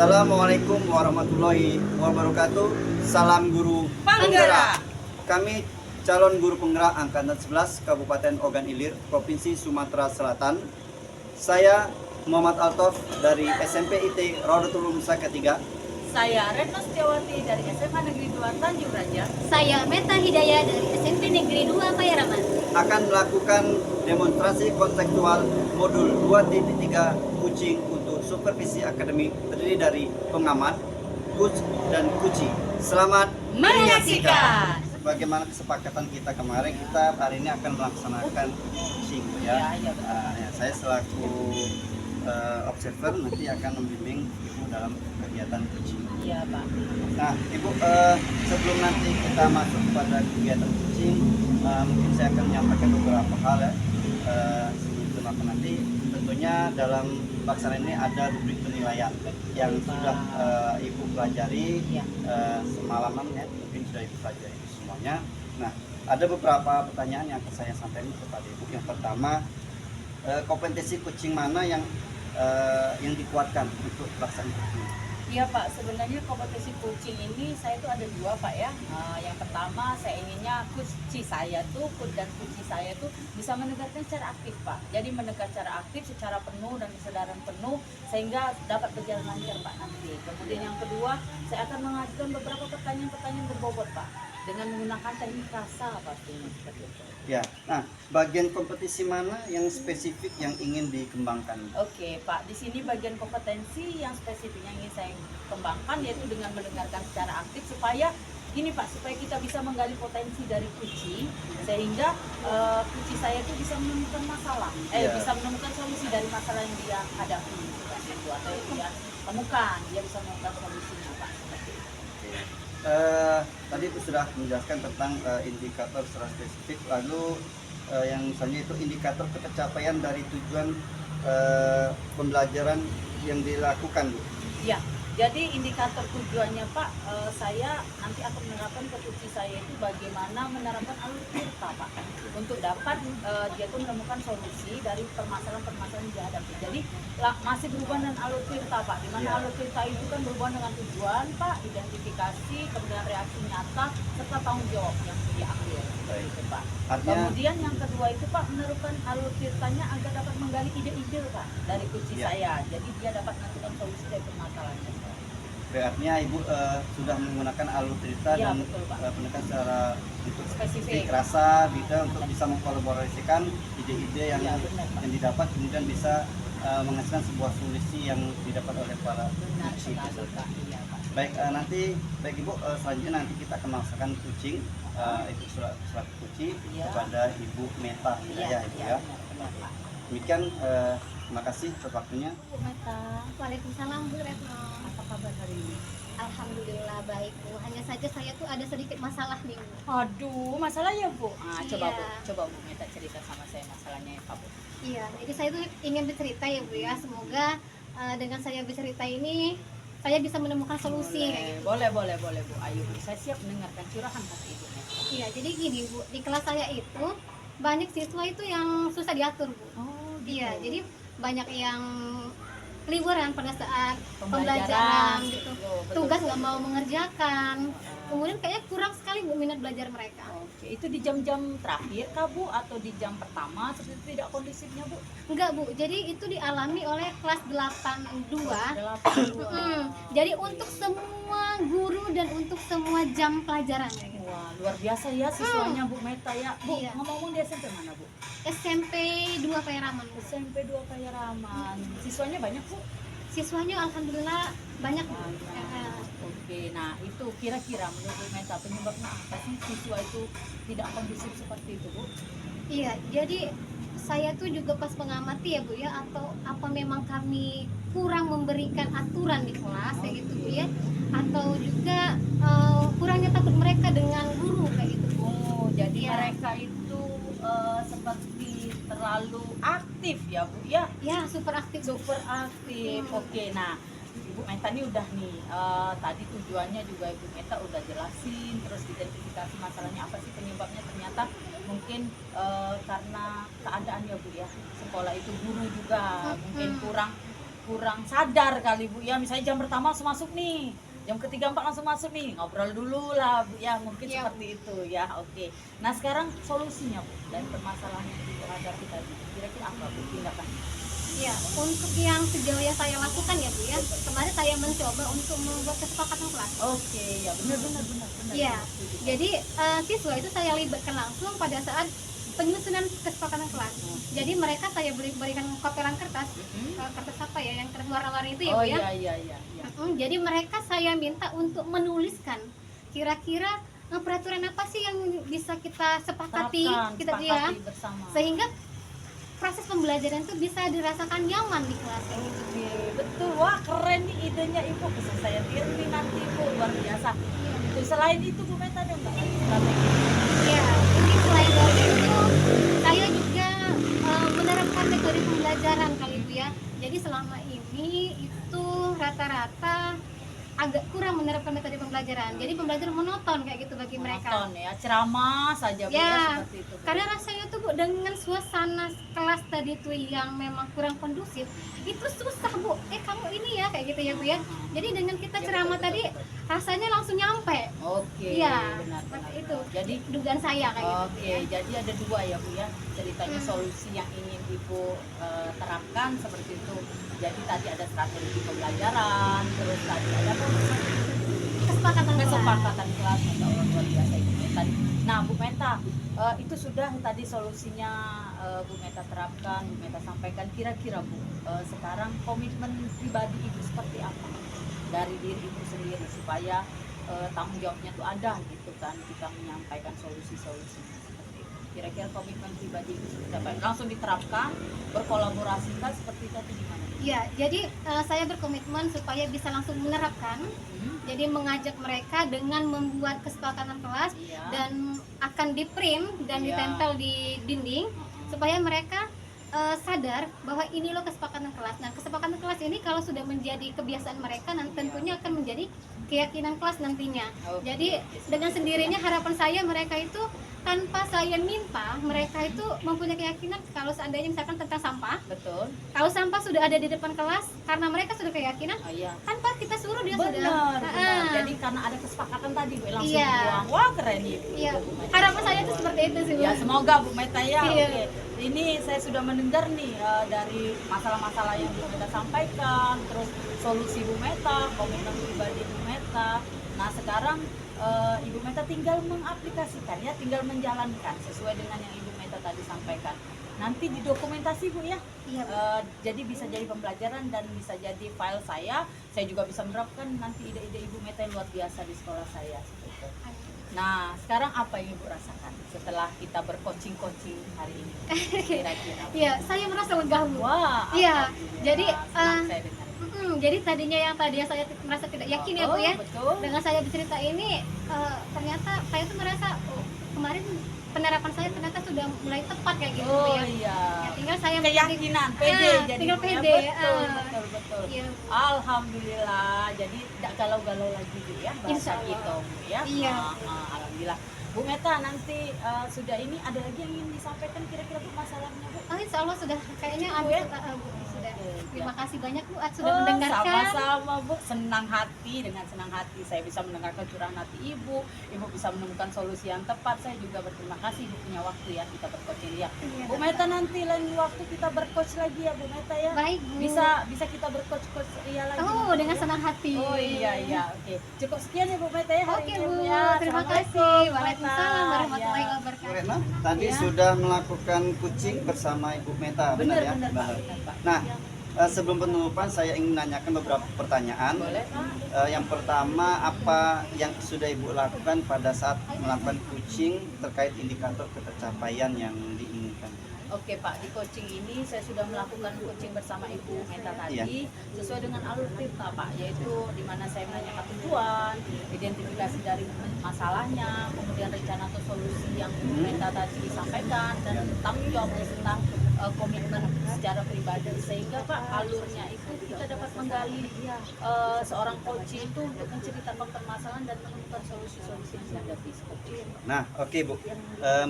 Assalamualaikum warahmatullahi wabarakatuh. Salam guru penggerak. Kami calon guru penggerak angkatan 11 Kabupaten Ogan Ilir, Provinsi Sumatera Selatan. Saya Muhammad Altof dari SMP IT Raudatul Ulum Ketiga. Saya Retno Setiawati dari SMA Negeri 2 Tanjung Raja. Saya Meta Hidayah dari SMP Negeri 2 Payaraman. Akan melakukan demonstrasi konseptual modul 2.3 kucing untuk supervisi akademik terdiri dari pengamat, coach, dan kuci. Selamat Menyaksikan. Bagaimana kesepakatan kita kemarin, kita hari ini akan melaksanakan kucing ya. Saya selaku observer nanti akan membimbing Ibu dalam kegiatan kucing. Iya, Pak. Nah, Ibu, sebelum nanti kita masuk pada kegiatan kucing, mungkin saya akan menyampaikan beberapa hal ya. Sebelum apa nanti, tentunya dalam pelaksanaan ini ada rubrik penilaian yang sudah Ibu pelajari semalaman ya, mungkin sudah Ibu pelajari semuanya. Nah, ada beberapa pertanyaan yang akan saya sampaikan kepada Ibu. Yang pertama, kompetensi kucing mana yang dikuatkan untuk pelaksanaan kucing? Iya, Pak, sebenarnya kompetensi kucing ini saya tuh ada dua, Pak ya. Yang pertama, saya inginnya kuci saya tuh bisa mendengarkan secara aktif, Pak. Jadi mendengar secara aktif, secara penuh dan kesadaran penuh sehingga dapat berjalan lancar, Pak, nanti. Kemudian yang kedua, saya akan mengajukan beberapa pertanyaan-pertanyaan berbobot, Pak, dengan menggunakan teknik rasa pastinya seperti itu. Ya, nah bagian kompetisi mana yang spesifik yang ingin dikembangkan? Oke, Pak, di sini bagian kompetensi yang spesifik yang ingin saya kembangkan yaitu dengan mendengarkan secara aktif supaya gini, Pak, supaya kita bisa menggali potensi dari kucing sehingga kucing saya itu bisa menemukan masalah, bisa menemukan solusi dari masalah yang dia hadapi seperti itu, atau yang dia temukan, dia bisa menemukan solusinya, Pak, seperti itu. Tadi itu sudah menjelaskan tentang indikator secara spesifik, lalu yang misalnya itu indikator tercapaian dari tujuan pembelajaran yang dilakukan, Bu. Ya, jadi indikator tujuannya, Pak, saya nanti akan menerapkan ke kucing saya itu bagaimana menerapkan alur tirta, Pak, untuk dapat dia tuh menemukan solusi dari permasalahan-permasalahan yang dihadapi. Jadi masih berhubungan dengan alur tirta, Pak, di mana alur tirta itu kan berhubungan dengan tujuan, Pak, identifikasi, kemudian reaksi nyata, serta tanggung jawab yang diambil. Itu, Pak. Kemudian yang kedua itu, Pak, menerapkan alur tirtanya agar dapat menggali ide-ide, Pak, dari kucing saya. Jadi dia dapat menentukan solusi dari permasalahannya. Artinya Ibu sudah menggunakan alur cerita dan pendekatan secara untuk spesifik rasa untuk bisa mengkolaborasikan ide-ide yang didapat, kemudian bisa menghasilkan sebuah solusi yang didapat oleh para kucing. Baik, baik Ibu, selanjutnya nanti kita akan melaksanakan kucing, Ibu selaku kucing kepada Ibu Meta Hidayah, Ibu ya. Demikian, terima kasih atas waktunya. Bu Meta. Waalaikumsalam, Bu Retno. Apa kabar hari ini? Alhamdulillah baik, Bu. Hanya saja saya tuh ada sedikit masalah nih, Bu. Aduh, masalah ya, Bu? Iya. Coba Bu minta cerita sama saya masalahnya ya, Pak, Bu. Iya, jadi saya tuh ingin bercerita ya, Bu ya. Semoga dengan saya bercerita ini saya bisa menemukan solusi kayak gitu. Boleh, Bu. Ayo, Bu. Saya siap mendengarkan curahan hati Ibu. Iya, jadi gini, Bu. Di kelas saya itu banyak siswa itu yang susah diatur, Bu. Oh, gitu. Iya, jadi banyak yang keliburan pada saat pembelajaran gitu. Tugas nggak mau mengerjakan. Kemudian kayaknya kurang sekali, Bu, minat belajar mereka. Oke, itu di jam-jam terakhir kah, Bu, atau di jam pertama seperti tidak kondisifnya, Bu? Enggak, Bu. Jadi itu dialami oleh kelas 82. 82. Jadi untuk semua guru dan untuk semua jam pelajaran kayak gitu. Wah, luar biasa ya siswanya, Bu Meta ya. Bu, Iya. ngomong-ngomong di SMP mana, Bu? SMP 2 Payaraman, Bu. SMP 2 Payaraman. Siswanya banyak, Bu? Siswanya alhamdulillah banyak, Bu. Oke, nah itu kira-kira menurut Bu Meta penyebabnya apa sih siswa itu tidak kondusif seperti itu, Bu? Iya, jadi saya tuh juga pas mengamati ya, Bu ya, atau apa memang kami kurang memberikan aturan di kelas kayak gitu, Bu ya, atau juga kurangnya takut mereka dengan guru kayak gitu, Bu. Oh, jadi Iya. mereka itu seperti terlalu aktif ya, Bu ya? Ya, super aktif, Bu. Super aktif. Oke, nah Ibu Meta ini udah nih tadi tujuannya juga Ibu Meta udah jelasin, terus identifikasi masalahnya apa sih penyebabnya, ternyata mungkin karena keadaan ya, Bu ya, sekolah itu guru juga mungkin kurang kurang sadar kali Bu ya, misalnya jam pertama langsung masuk nih, jam ketiga empat langsung masuk nih, ngobrol dulu lah Bu ya, mungkin Iya, seperti itu ya. Oke, nah sekarang solusinya Bu dari permasalahan yang dihadapi tadi, kira-kira apa Bu tindakan? Ya, untuk yang sejauh yang saya lakukan ya Bu ya, kemarin saya mencoba untuk membuat kesepakatan kelas. Oke, ya benar. Iya, jadi siswa itu saya libatkan langsung pada saat penyusunan kesepakatan kelas. Jadi mereka saya berikan koperan kertas, kertas apa ya, yang kertas warna-warni itu ya Oh Bu ya. iya. Jadi mereka saya minta untuk menuliskan kira-kira peraturan apa sih yang bisa kita sepakati, kita ya, sepakati bersama. sehingga proses pembelajaran itu bisa dirasakan nyaman di kelas. Oke, betul. Wah, keren nih idenya Ibu. Bisa saya tiru nih nanti Ibu, luar biasa. Itu selain itu Bu Meta ada nggak lagi strategi? Ya, jadi selain dari itu, saya juga menerapkan metode pembelajaran kali Bu ya. Jadi selama ini itu rata-rata agak kurang menerapkan metode pembelajaran. Jadi pembelajaran monoton kayak gitu bagi mereka. Monoton ya, ceramah saja Bu ya, Ya, seperti itu. Bu. karena rasanya tuh Bu, dengan suasana kelas tadi tuh yang memang kurang kondusif, itu susah Bu. Kamu ini ya kayak gitu ya Bu ya. Jadi dengan kita Ya, ceramah betul, tadi betul. rasanya langsung nyampe. Oke, Iya, benar. seperti itu. Jadi Dugaan saya kayak gitu. oke, jadi ada dua ya Bu ya, ceritanya solusi yang ingin Ibu terapkan seperti itu. Jadi tadi ada strategi pembelajaran, terus tadi ada apa? Kesepakatan kelas. Kesepakatan kelas, Masya Allah, luar biasa Ibu Meta. Nah Bu Meta, itu sudah tadi solusinya Bu Meta terapkan, Bu Meta sampaikan. Kira-kira Bu, sekarang komitmen pribadi Ibu seperti apa dari diri Ibu sendiri supaya tanggung jawabnya tuh ada gitu kan, kita menyampaikan solusi-solusi seperti itu. Kira-kira komitmen pribadi Ibu seperti apa? Langsung diterapkan, berkolaborasi kan seperti tadi gimana? Ya, jadi saya berkomitmen supaya bisa langsung menerapkan. Jadi mengajak mereka dengan membuat kesepakatan kelas Iya. dan akan di-print dan Iya. ditempel di dinding supaya mereka sadar bahwa ini loh kesepakatan kelas. Nah, kesepakatan kelas ini kalau sudah menjadi kebiasaan mereka, nanti tentunya akan menjadi keyakinan kelas nantinya. Oke. Jadi dengan sendirinya harapan saya mereka itu tanpa saya minta, mereka itu mempunyai keyakinan kalau seandainya misalkan tentang sampah, Betul. kalau sampah sudah ada di depan kelas, karena mereka sudah keyakinan, Oh iya. tanpa kita suruh dia Benar, sudah. benar. Jadi karena ada kesepakatan tadi Bu, langsung Iya. dibuang. Wah keren nih. Iya, Bu Meta. harapan saya itu seperti itu sih Bu. Ya semoga Bu Meta ya. Iya. Oke. Ini saya sudah mendengar nih dari masalah-masalah yang Bu Meta sampaikan, terus solusi Bu Meta, komitmen pribadi Bu Meta. Nah sekarang Ibu Meta tinggal mengaplikasikan ya, tinggal menjalankan sesuai dengan yang Ibu Meta tadi sampaikan. Nanti didokumentasi Bu ya. Iya, Bu. Jadi bisa jadi pembelajaran dan bisa jadi file saya juga bisa menerapkan nanti ide-ide Ibu Meta yang luar biasa di sekolah saya seperti itu. Nah sekarang apa yang Ibu rasakan setelah kita bercoaching hari ini kira-kira? Iya, saya merasa lega Bu. Wah, Iya, alhamdulillah. jadi, Senang saya dengar. Jadi tadinya yang tadi saya merasa tidak yakin ya Bu ya. Betul. Dengan saya bercerita ini, ternyata saya tuh merasa kemarin penerapan saya ternyata sudah mulai tepat kayak gitu Bu Oh ya. iya. Ya, tinggal saya Keyakinan, pede jadi tinggal Bu, ya. pede. Betul. Iya, Bu. Alhamdulillah, jadi tidak galau-galau lagi Bu ya, bahasa Insya Allah. gitu Bu ya. Iya. Alhamdulillah. Bu Meta nanti sudah ini ada lagi yang ingin disampaikan kira-kira Bu masalahnya Bu? Insya Allah sudah kayaknya Cukup ya? Bu, sudah. Oke, Terima ya. kasih banyak Bu sudah Oh, mendengarkan. sama-sama Bu, senang hati, dengan senang hati saya bisa mendengarkan curahan hati Ibu bisa menemukan solusi yang tepat. Saya juga berterima kasih Ibu punya waktu ya, kita bercoaching ya. Iya, Bu Meta nanti lain waktu kita bercoach lagi ya Bu Meta ya. Baik Bu. Bisa kita bercoach Ria lagi. Oh, dengan senang hati. Oh iya, oke. Cukup sekian ya Bu Meta ya hari Oke ini, Bu, ya. terima Assalamualaikum, kasih. Bu Meta. Waalaikumsalam warahmatullahi Ya. wabarakatuh. Bu Retno, tadi Ya. sudah melakukan coaching bersama Ibu Meta, benar ya? Benar Pak. Benar. Benar, Pak. Nah, sebelum penutupan saya ingin menanyakan beberapa pertanyaan. Boleh Pak? Yang pertama, apa yang sudah Ibu lakukan pada saat melakukan coaching terkait indikator ketercapaian yang diinginkan? Oke Pak, di coaching ini saya sudah melakukan coaching bersama Ibu Meta tadi sesuai dengan alur tirta Pak, yaitu di mana saya menanyakan tujuan, identifikasi dari masalahnya, kemudian rencana atau solusi yang Ibu Meta tadi sampaikan, dan tanggung jawab tentang komitmen secara pribadi, sehingga Pak alurnya itu kita dapat menggali seorang coaching itu untuk menceritakan permasalahan dan menemukan solusi-solusi yang dihadapi seperti itu. Nah, oke Bu.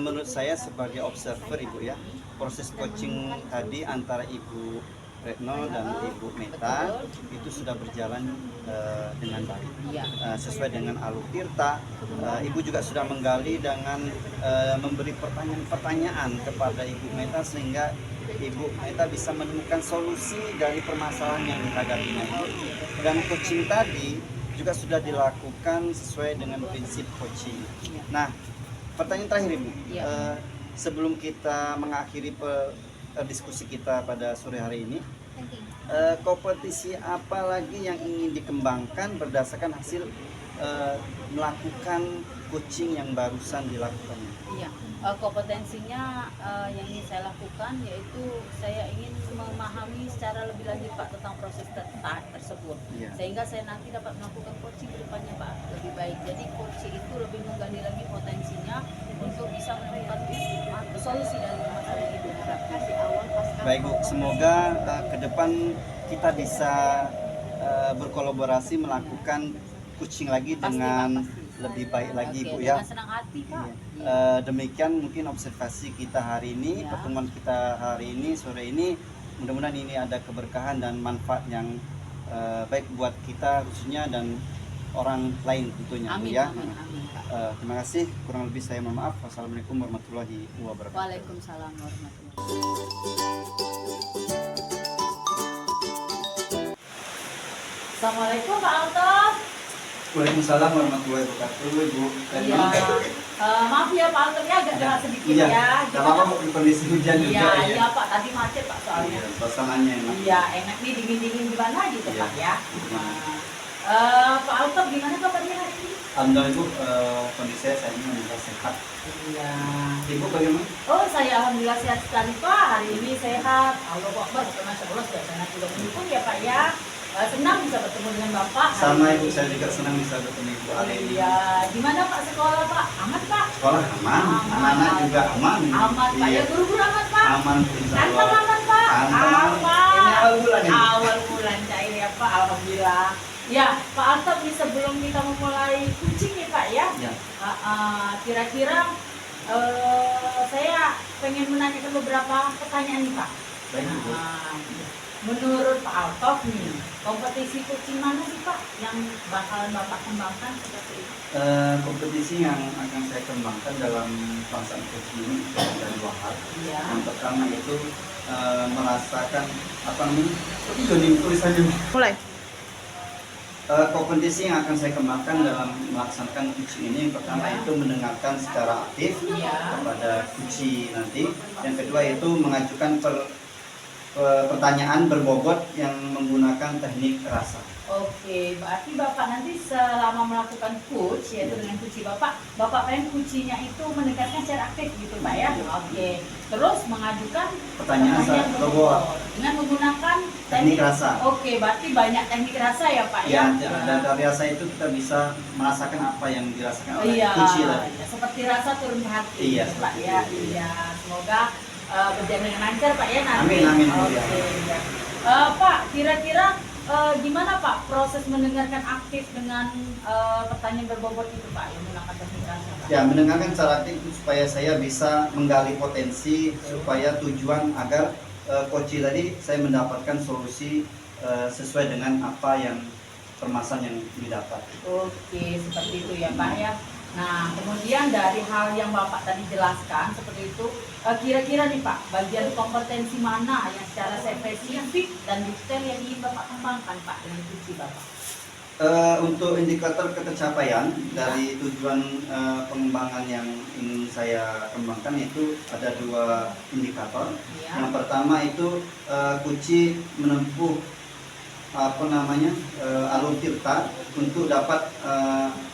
Menurut saya sebagai observer Ibu ya, proses coaching tadi antara Ibu Retno dan Ibu Meta itu sudah berjalan dengan baik. Iya. Sesuai dengan alur tirta, Ibu juga sudah menggali dengan memberi pertanyaan-pertanyaan kepada Ibu Meta sehingga Ibu Meta bisa menemukan solusi dari permasalahan yang dihadapinya itu. Dan coaching tadi juga sudah dilakukan sesuai dengan prinsip coaching. Nah, pertanyaan terakhir Ibu, Iya. sebelum kita mengakhiri diskusi kita pada sore hari ini, Oke. kompetisi apa lagi yang ingin dikembangkan berdasarkan hasil melakukan coaching yang barusan dilakukan? Iya, kompetensinya yang ingin saya lakukan yaitu saya ingin memahami secara lebih lanjut Pak tentang proses tersebut, Iya. sehingga saya nanti dapat melakukan coaching ke depannya Pak lebih baik. Jadi coaching itu lebih menggali lagi potensinya untuk bisa menemukan solusi dari masalah itu. Kasih awal pasca. Baik Bu, semoga ke depan kita bisa berkolaborasi melakukan coaching lagi Pasti, dengan Pak, pasti. lebih baik lagi Oke, Bu ya. dengan senang hati Pak. Iya. Demikian mungkin observasi kita hari ini, Ya. pertemuan kita hari ini, sore ini. Mudah-mudahan ini ada keberkahan dan manfaat yang baik buat kita khususnya dan orang lain tentunya Bu Amin, ya. amin, amin Pak. Terima kasih, kurang lebih saya mohon maaf. Wassalamualaikum warahmatullahi wabarakatuh. Waalaikumsalam warahmatullahi wabarakatuh. Assalamualaikum Pak Alto. Waalaikumsalam warahmatullahi wabarakatuh, Ibu. Iya. Maaf ya Pak Alto ya agak gerak sedikit Iya, ya. gak apa-apa kondisi hujan juga Iya, ya. iya Pak, tadi macet Pak soalnya. Iya, suasananya enak. Iya, enak nih dingin-dingin gimana gitu Iya. Pak ya. Pak Alto gimana kabarnya hari ini? Alhamdulillah Ibu, kondisi saya ini meninggal sehat. Iya. Ibu bagaimana? Oh, saya alhamdulillah sehat sekali Pak. Hari ini sehat. Allahu Akbar, masya Allah sudah sangat juga mendukung ya Pak ya. Senang bisa bertemu dengan Bapak. hari Sama ini. Ibu, saya juga senang bisa bertemu Ibu hari ini. Iya, gimana Pak sekolah Pak? Aman Pak? Sekolah aman, anak-anak juga aman. Aman Pak, Iya. ya guru-guru aman Pak? Aman, insya Kantong Allah. aman Pak? Kantong aman. Ini awal bulan ini. Awal bulan cair ya Pak, alhamdulillah. Ya, Pak Arto nih sebelum kita memulai coaching nih Pak ya. Ya. Kira-kira saya pengen menanyakan beberapa pertanyaan nih Pak. Baik Ibu. Menurut Pak Alto nih, kompetisi coaching mana sih Pak yang bakalan Bapak kembangkan seperti itu? Kompetisi yang akan saya kembangkan dalam pelaksanaan coaching ini ada dua hal. Iya. Yang pertama itu merasakan apa namanya? Ini tulisannya. Mulai. Kompetisi yang akan saya kembangkan dalam melaksanakan coaching ini, yang pertama Ya. itu mendengarkan secara aktif Iya. kepada coaching nanti. Yang kedua itu mengajukan pertanyaan berbobot yang menggunakan teknik rasa. Oke, berarti Bapak nanti selama melakukan coach, yaitu dengan coaching Bapak pengen coachingnya itu mendekatkan secara aktif gitu Pak ya? Oke, terus mengajukan Pertanyaan berbobot berbobot. dengan menggunakan Teknik rasa. Oke, berarti banyak teknik rasa ya Pak Ya, ya? dari rasa itu kita bisa merasakan apa yang dirasakan oleh Iya, coaching tadi. ya, seperti rasa turun ke hati Iya, gitu, Pak seperti ya. itu. Iya, semoga berjalan dengan lancar Pak ya nanti. Amin, amin, Bu, Oke, ya. ya. Pak, kira-kira gimana Pak proses mendengarkan aktif dengan pertanyaan berbobot itu Pak yang menggunakan teknik rasa Pak? Ya, mendengarkan secara aktif itu supaya saya bisa menggali potensi, supaya tujuan agar coaching tadi saya mendapatkan solusi sesuai dengan apa yang permasalahan yang didapat. Oke, seperti itu ya Pak ya. Nah, kemudian dari hal yang Bapak tadi jelaskan seperti itu, kira-kira nih Pak, bagian kompetensi mana yang secara spesifik dan detail yang ingin Bapak kembangkan Pak dengan coaching Bapak? Untuk indikator ketercapaian dari tujuan pengembangan yang ingin saya kembangkan itu ada dua indikator. Ya. Yang pertama itu coaching menempuh apa namanya alur tirta untuk dapat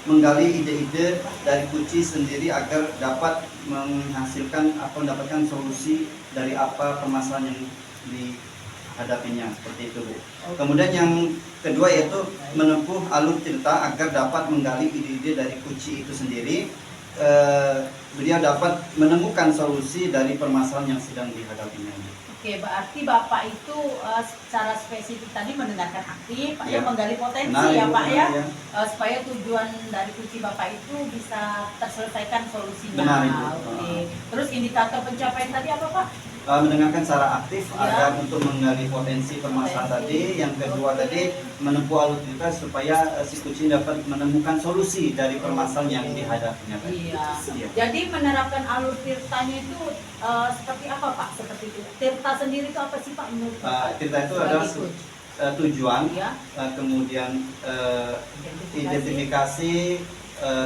menggali ide-ide dari coaching sendiri agar dapat menghasilkan atau mendapatkan solusi dari apa permasalahan yang dihadapinya seperti itu Bu. Kemudian yang kedua yaitu menempuh alur tirta agar dapat menggali ide-ide dari coaching itu sendiri. Beliau dapat menemukan solusi dari permasalahan yang sedang dihadapinya. Oke, Oke, berarti Bapak itu secara spesifik tadi mendengarkan aktif, Pak ya, Ya. menggali potensi Benar, ya Ibu, Pak ya, benar, ya. supaya tujuan dari kunci Bapak itu bisa terselesaikan solusinya. Benar, Ibu. Oke. Terus indikator pencapaian tadi apa Pak? Mendengarkan secara aktif Ya. agar untuk menggali potensi permasalahan tadi. Yang kedua tadi menempuh aluritas supaya si kucing dapat menemukan solusi dari permasalahan yang dihadapinya tadi. Iya. Iya. Jadi menerapkan alur tirtanya itu seperti apa Pak? Seperti itu. Tirta sendiri itu apa sih Pak menurut Bapak? Tirta itu Sebagai adalah coach. tujuan, Ya. kemudian identifikasi,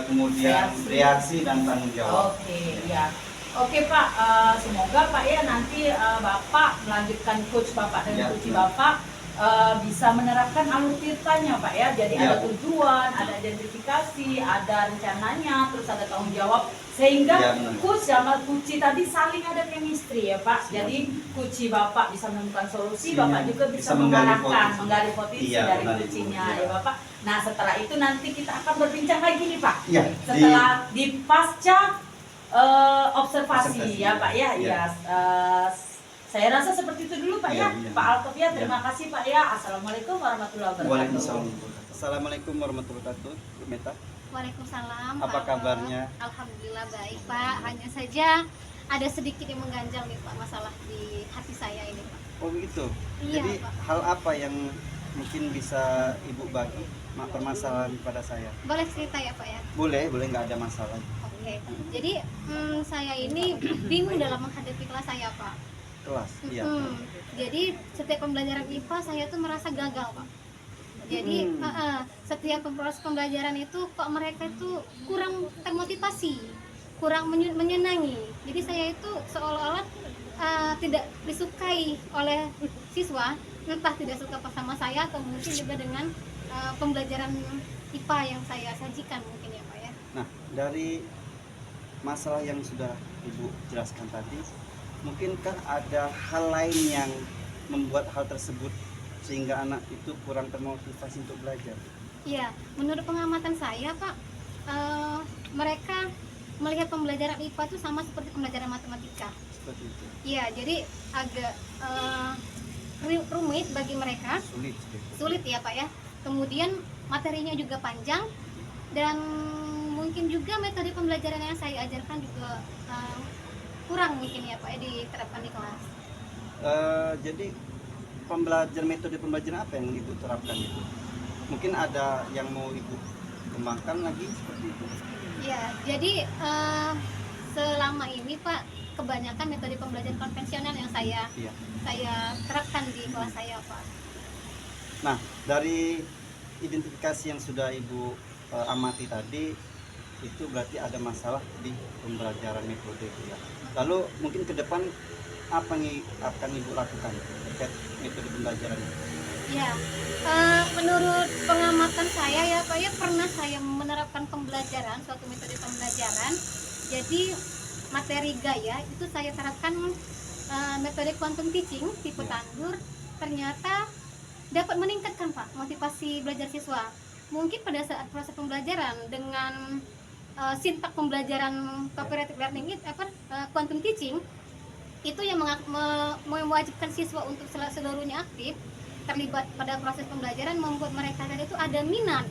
kemudian reaksi dan tanggung jawab. Oke, ya. Oke Pak, semoga Pak ya nanti Bapak melanjutkan coach Bapak Ya, dan coach benar. Bapak bisa menerapkan alur tirtanya Pak ya. Jadi Ya. ada tujuan, ada identifikasi, ada rencananya, terus ada tanggung jawab, sehingga Ya, benar. coach sama kuci tadi saling ada chemistry ya Pak. Ya. Jadi kuci Bapak bisa menemukan solusi, Iya, Bapak juga bisa bisa menggali mengarahkan, potensi. menggali potensi Iya, dari benar, Ibu. kucinya Iya. ya Bapak. Nah setelah itu nanti kita akan berbincang lagi nih Pak. Iya, Setelah di pasca observasi Observasi, ya Pak ya, ya. ya. Saya rasa seperti itu dulu Pak ya, Iya, iya. Pak Altof ya. Terima kasih Pak ya. Assalamualaikum warahmatullahi wabarakatuh. Waalaikumsalam. Assalamualaikum warahmatullahi wabarakatuh. Bu Meta. Waalaikumsalam. Apa Pak. kabarnya? Alhamdulillah baik Pak. Hanya saja ada sedikit yang mengganjal nih Pak, masalah di hati saya ini Pak. Oh begitu. Iya, Jadi Pak. hal apa yang mungkin bisa Ibu bagi permasalahan pada saya? Boleh cerita ya Pak ya? Boleh, nggak ada masalah. Oke. Jadi saya ini bingung dalam menghadapi kelas saya Pak. Kelas, iya. Jadi setiap pembelajaran IPA saya tuh merasa gagal Pak. Jadi setiap proses pembelajaran itu kok mereka itu kurang termotivasi, kurang menyenangi. Jadi saya itu seolah-olah tidak disukai oleh siswa, entah tidak suka sama saya atau mungkin juga dengan pembelajaran IPA yang saya sajikan mungkin ya Pak ya. Nah, dari masalah yang sudah Ibu jelaskan tadi, mungkinkah ada hal lain yang membuat hal tersebut sehingga anak itu kurang termotivasi untuk belajar? Iya, menurut pengamatan saya Pak, mereka melihat pembelajaran IPA itu sama seperti pembelajaran matematika. Seperti itu. Iya, jadi agak rumit bagi mereka, Sulit seperti itu. sulit ya Pak ya. Kemudian materinya juga panjang dan mungkin juga metode pembelajaran yang saya ajarkan juga kurang mungkin ya Pak ya diterapkan di kelas. Jadi metode pembelajaran apa yang Ibu terapkan itu? Mungkin ada yang mau Ibu kembangkan lagi seperti itu? Ya, jadi selama ini Pak kebanyakan metode pembelajaran konvensional yang saya Iya. terapkan di kelas saya Pak. Nah, dari identifikasi yang sudah Ibu amati tadi, itu berarti ada masalah di pembelajaran metode itu ya. Lalu mungkin ke depan apa yang akan Ibu lakukan terkait metode pembelajaran itu? Ya, menurut pengamatan saya ya Pak ya, pernah saya menerapkan pembelajaran, suatu metode pembelajaran. Jadi materi gaya itu saya terapkan metode quantum teaching tipe Tandur, ternyata dapat meningkatkan Pak motivasi belajar siswa. Mungkin pada saat proses pembelajaran dengan sintak pembelajaran cooperative learning itu quantum teaching itu yang mewajibkan siswa untuk seluruhnya aktif terlibat pada proses pembelajaran, membuat mereka tadi itu ada minat.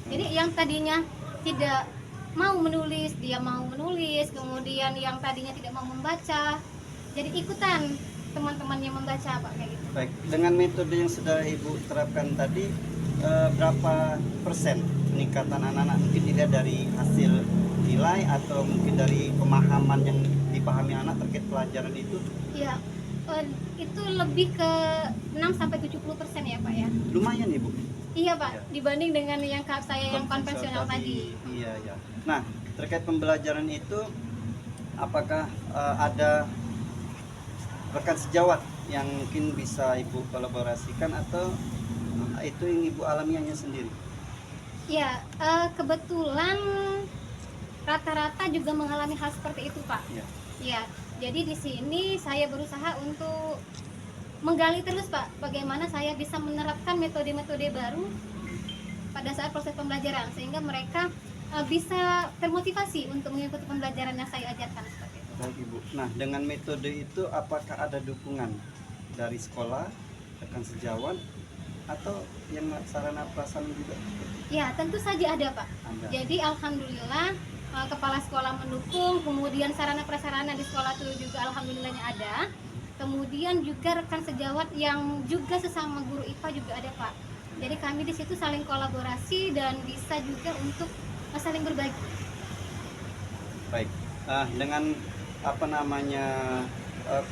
Jadi yang tadinya tidak mau menulis, dia mau menulis, kemudian yang tadinya tidak mau membaca jadi ikutan teman-temannya membaca Pak, kayak gitu. Baik, dengan metode yang sudah Ibu terapkan tadi, berapa persen peningkatan anak-anak, mungkin dilihat dari hasil nilai atau mungkin dari pemahaman yang dipahami anak terkait pelajaran itu? Ya, itu lebih ke 6-70% ya Pak ya. Lumayan Ibu. Iya Pak, Ya. dibanding dengan yang saya yang konvensional tadi. Iya, ya. Nah, terkait pembelajaran itu, apakah ada rekan sejawat yang mungkin bisa Ibu kolaborasikan atau itu yang Ibu alami hanya sendiri? Ya, kebetulan rata-rata juga mengalami hal seperti itu Pak. Iya. Ya, jadi di sini saya berusaha untuk menggali terus Pak, bagaimana saya bisa menerapkan metode-metode baru pada saat proses pembelajaran sehingga mereka bisa termotivasi untuk mengikuti pembelajaran yang saya ajarkan seperti itu. Baik Ibu. Nah, dengan metode itu apakah ada dukungan dari sekolah, rekan sejawat, atau yang sarana prasarana juga? Ya, tentu saja ada, Pak. Ada. Jadi alhamdulillah kepala sekolah mendukung, kemudian sarana prasarana di sekolah itu juga alhamdulillahnya ada. Kemudian juga rekan sejawat yang juga sesama guru IPA juga ada, Pak. Jadi kami di situ saling kolaborasi dan bisa juga untuk saling berbagi. Baik, dengan apa namanya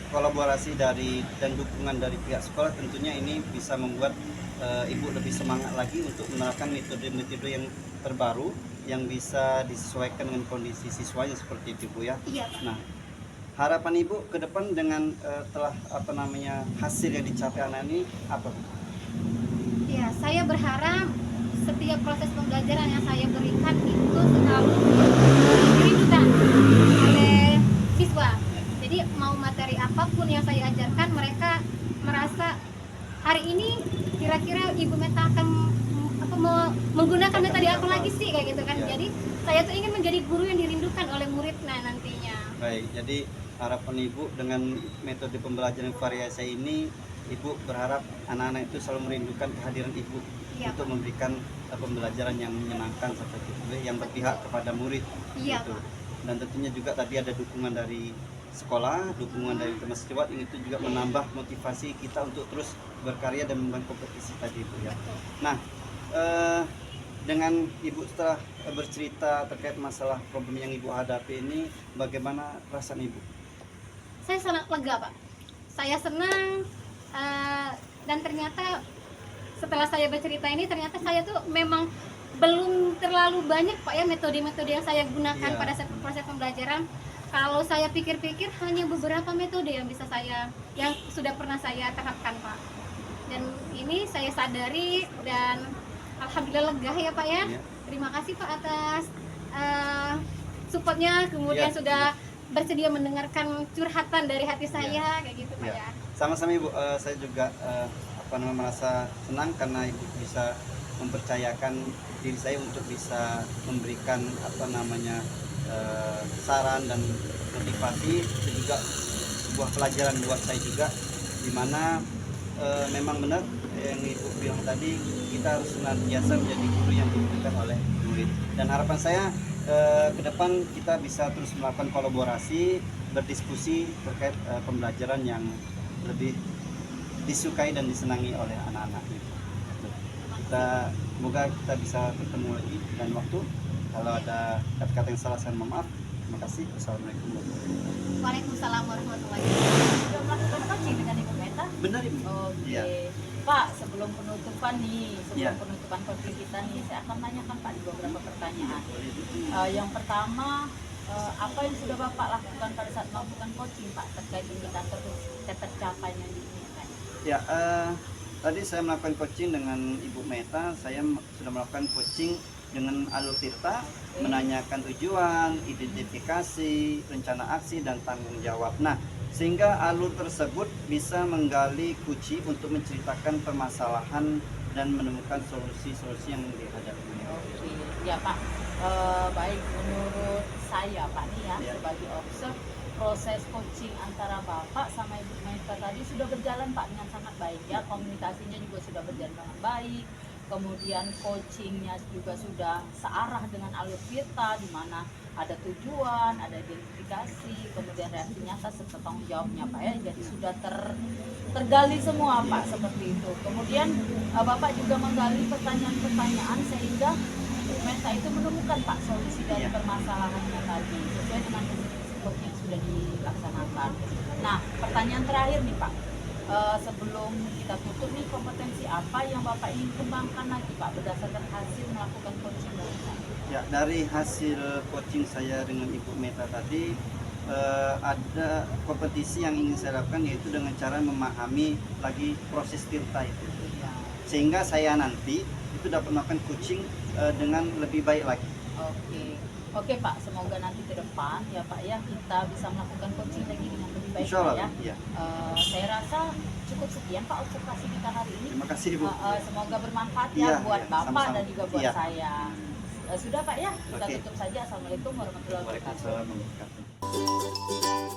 kolaborasi dari dan dukungan dari pihak sekolah, tentunya ini bisa membuat ibu lebih semangat lagi untuk menerapkan metode-metode yang terbaru yang bisa disesuaikan dengan kondisi siswanya seperti itu, Bu ya. Iya, Pak. Nah, harapan ibu ke depan dengan telah apa namanya hasil yang dicapai anak ini apa, Bu? Ya, saya berharap setiap proses pembelajaran yang saya berikan itu selalu dirindukan oleh siswa. Jadi mau materi apapun yang saya ajarkan, mereka merasa hari ini kira-kira Ibu Meta akan menggunakan metode apa lagi sih, kayak gitu kan. Ya. Jadi saya tuh ingin menjadi guru yang dirindukan oleh muridnya nantinya. Baik, jadi harapan ibu dengan metode pembelajaran variasi ini, ibu berharap anak-anak itu selalu merindukan kehadiran ibu Iya, untuk memberikan pembelajaran yang menyenangkan seperti itu, yang berpihak kepada murid. Iya, Gitu. Pak. Dan tentunya juga tadi ada dukungan dari sekolah, dukungan dari teman sejawat, itu juga menambah motivasi kita untuk terus berkarya dan membangun kompetisi tadi itu ya. Nah, dengan ibu setelah bercerita terkait masalah problem yang ibu hadapi ini, bagaimana perasaan ibu? Saya sangat lega, Pak. Saya senang dan ternyata setelah saya bercerita ini, ternyata saya tuh memang belum terlalu banyak, Pak ya, metode-metode yang saya gunakan Iya. pada proses pembelajaran. Kalau saya pikir-pikir hanya beberapa metode yang yang sudah pernah saya terapkan, Pak. Dan ini saya sadari dan alhamdulillah lega ya, Pak ya. Iya. Terima kasih, Pak, atas supportnya, kemudian Iya, sudah bersedia mendengarkan curhatan dari hati saya, kayak gitu, Pak Iya. ya. Sama-sama ibu, saya juga merasa senang karena ibu bisa mempercayakan diri saya untuk bisa memberikan saran dan motivasi. Itu juga sebuah pelajaran buat saya juga, dimana memang benar yang ibu bilang tadi, kita harus senantiasa menjadi guru yang dibutuhkan oleh murid. Dan harapan saya ke depan kita bisa terus melakukan kolaborasi, berdiskusi terkait pembelajaran yang lebih disukai dan disenangi oleh anak-anak. Semoga kita bisa bertemu lagi dan waktu. Kalau ada kata-kata yang salah, saya mohon maaf. Terima kasih. Assalamualaikum warahmatullahi wabarakatuh. Waalaikumsalam warahmatullahi wabarakatuh. Sudah melakukan coaching dengan Ibu Meta? Benar ibu? Oke. Iya. Pak, sebelum penutupan Iya. penutupan coaching kita nih, saya akan tanyakan Pak di beberapa pertanyaan. Yang pertama, apa yang sudah Bapak lakukan pada saat melakukan coaching, Pak, terkait indikator tercapainya yang diinginkan? Ya, tadi saya melakukan coaching dengan Ibu Meta. Saya sudah melakukan coaching dengan alur tirta, menanyakan tujuan, identifikasi, rencana aksi, dan tanggung jawab. Nah, sehingga alur tersebut bisa menggali kunci untuk menceritakan permasalahan dan menemukan solusi-solusi yang dihadapi. Oke, ya Pak. Baik, menurut saya Pak nih ya, Ya. sebagai observ, proses coaching antara Bapak sama Ibu Meta tadi sudah berjalan Pak dengan sangat baik ya, komunikasinya juga sudah berjalan dengan baik. Kemudian coachingnya juga sudah searah dengan alur tirta, di mana ada tujuan, ada identifikasi, kemudian reaksi nyata serta tanggung jawabnya Pak ya. Jadi sudah tergali semua Pak seperti itu. Kemudian Bapak juga menggali pertanyaan-pertanyaan sehingga Meta itu menemukan Pak solusi dari permasalahannya tadi sesuai dengan definisi coaching yang sudah dilaksanakan. Nah, pertanyaan terakhir nih Pak. Sebelum kita tutup nih, kompetensi apa yang Bapak ingin kembangkan lagi Pak berdasarkan hasil melakukan coaching dari saya? Ya, dari hasil coaching saya dengan Ibu Meta tadi, ada kompetisi yang ingin saya lakukan, yaitu dengan cara memahami lagi proses tirta itu, Ya. sehingga saya nanti itu dapat melakukan coaching dengan lebih baik lagi. Oke Pak, semoga nanti ke depan ya Pak ya kita bisa melakukan coaching lagi dengan lebih baik Insya Allah, Pak ya. iya. Saya rasa cukup sekian Pak observasi kita hari ini. Terima kasih Ibu. Semoga bermanfaat Iya, ya buat iya, Bapak sama-sama. dan juga buat Iya. saya. Sudah Pak ya, kita Oke. tutup saja. Assalamualaikum warahmatullahi wabarakatuh. Waalaikumsalam warahmatullahi wabarakatuh.